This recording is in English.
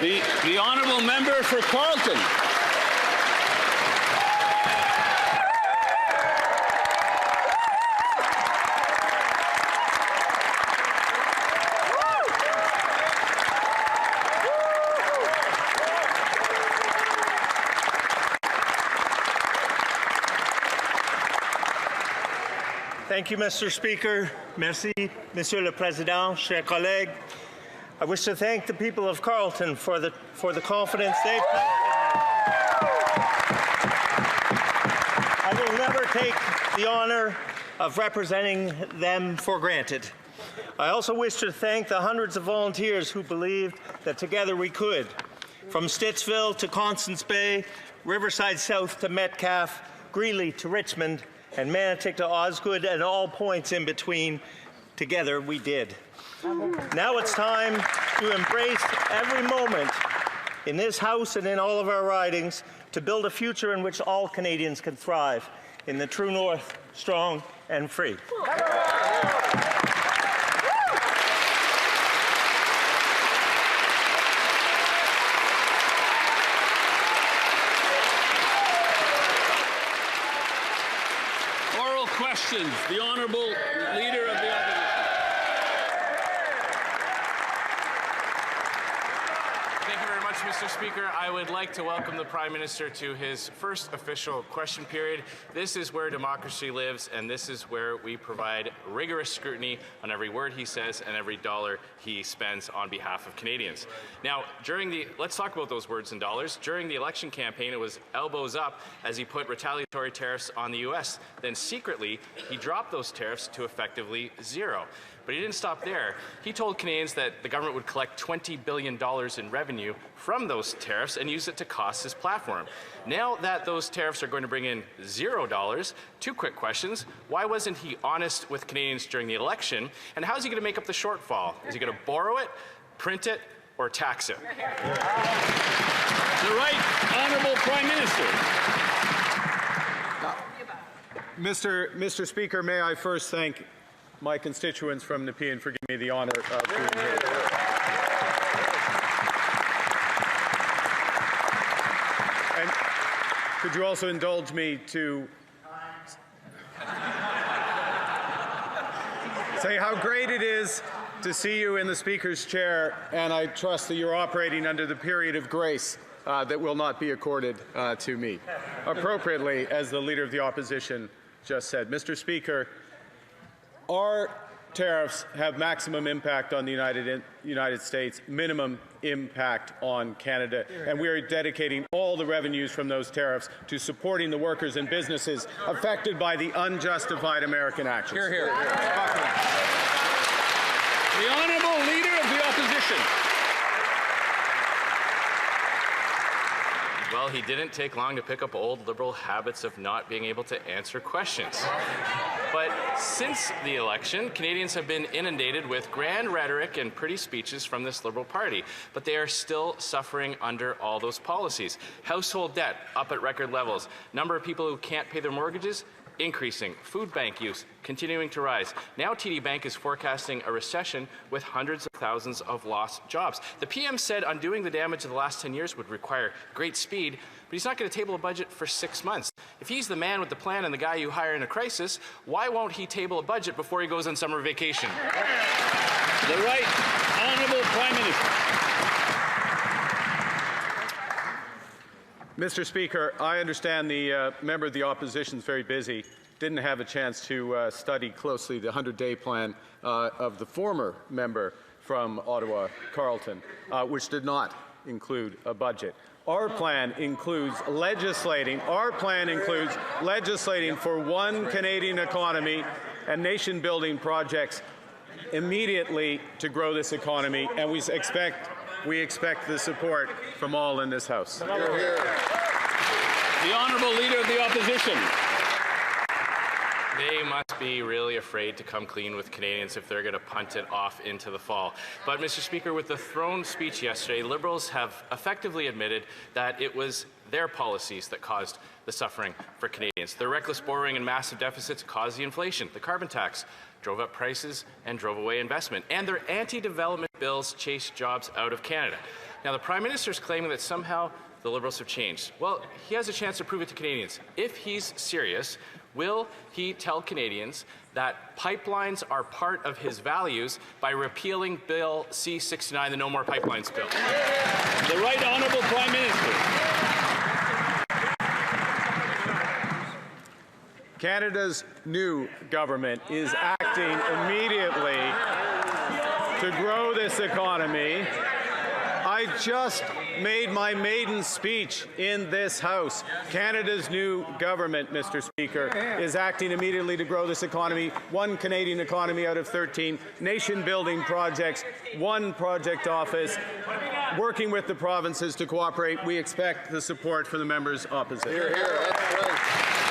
The honourable member for Carleton. Thank you, Mr. Speaker. Merci, Monsieur le Président, chers collègues. I wish to thank the people of Carleton for the confidence they've placed in me. I will never take the honour of representing them for granted. I also wish to thank the hundreds of volunteers who believed that together we could. From Stittsville to Constance Bay, Riverside South to Metcalfe, Greeley to Richmond, and Manotick to Osgood, and all points in between, together we did. Now it's time to embrace every moment in this House and in all of our ridings to build a future in which all Canadians can thrive in the true North, strong and free. Questions. The Honourable Leader of the Opposition. Thank you very much, Mr. Speaker. I would like to welcome the Prime Minister to his first official question period. This is where democracy lives, and this is where we provide rigorous scrutiny on every word he says and every dollar he spends on behalf of Canadians. Now, let's talk about those words and dollars. During the election campaign, it was elbows up as he put retaliatory tariffs on the U.S. Then secretly, he dropped those tariffs to effectively zero. But he didn't stop there. He told Canadians that the government would collect $20 billion in revenue from those tariffs and use it to cost his platform. Now that those tariffs are going to bring in $0, two quick questions. Why wasn't he honest with Canadians during the election? And how is he going to make up the shortfall? Is he going to borrow it, print it, or tax it? The Right Honourable Prime Minister. Mr. Speaker, may I first thank my constituents from Nepean for giving me the honour of being here. And could you also indulge me to say how great it is to see you in the Speaker's chair, and I trust that you're operating under the period of grace that will not be accorded to me, appropriately, as the Leader of the Opposition just said. Mr. Speaker, our tariffs have maximum impact on the United States, minimum impact on Canada, and we are dedicating all the revenues from those tariffs to supporting the workers and businesses affected by the unjustified American actions. Hear, hear. The Honourable Leader of the Opposition. Well, he didn't take long to pick up old Liberal habits of not being able to answer questions. But since the election, Canadians have been inundated with grand rhetoric and pretty speeches from this Liberal Party, but they are still suffering under all those policies. Household debt up at record levels. Number of people who can't pay their mortgages increasing. Food bank use continuing to rise. Now TD Bank is forecasting a recession with hundreds of thousands of lost jobs. The PM said undoing the damage of the last 10 years would require great speed, but he's not going to table a budget for 6 months. If he's the man with the plan and the guy you hire in a crisis, why won't he table a budget before he goes on summer vacation? The Right Honourable Prime Minister. Mr. Speaker, I understand the member of the opposition is very busy, didn't have a chance to study closely the 100-day plan of the former member from Ottawa, Carleton, which did not include a budget. Our plan includes legislating. Our plan includes legislating for one Canadian economy and nation-building projects immediately to grow this economy, and we expect the support from all in this House. The Honourable Leader of the Opposition. They must be really afraid to come clean with Canadians if they're going to punt it off into the fall. But, Mr. Speaker, with the throne speech yesterday, Liberals have effectively admitted that it was their policies that caused the suffering for Canadians. Their reckless borrowing and massive deficits caused the inflation. The carbon tax drove up prices and drove away investment. And their anti-development bills chased jobs out of Canada. Now, the Prime Minister is claiming that somehow the Liberals have changed. Well, he has a chance to prove it to Canadians. If he's serious, will he tell Canadians that pipelines are part of his values by repealing Bill C-69, the No More Pipelines Bill? The Right Honourable Prime Minister. Canada's new government is acting immediately to grow this economy. I just made my maiden speech in this House. Canada's new government, Mr. Speaker, is acting immediately to grow this economy. One Canadian economy out of 13, nation-building projects, one project office, working with the provinces to cooperate. We expect the support from the members opposite. Hear, hear. That's right.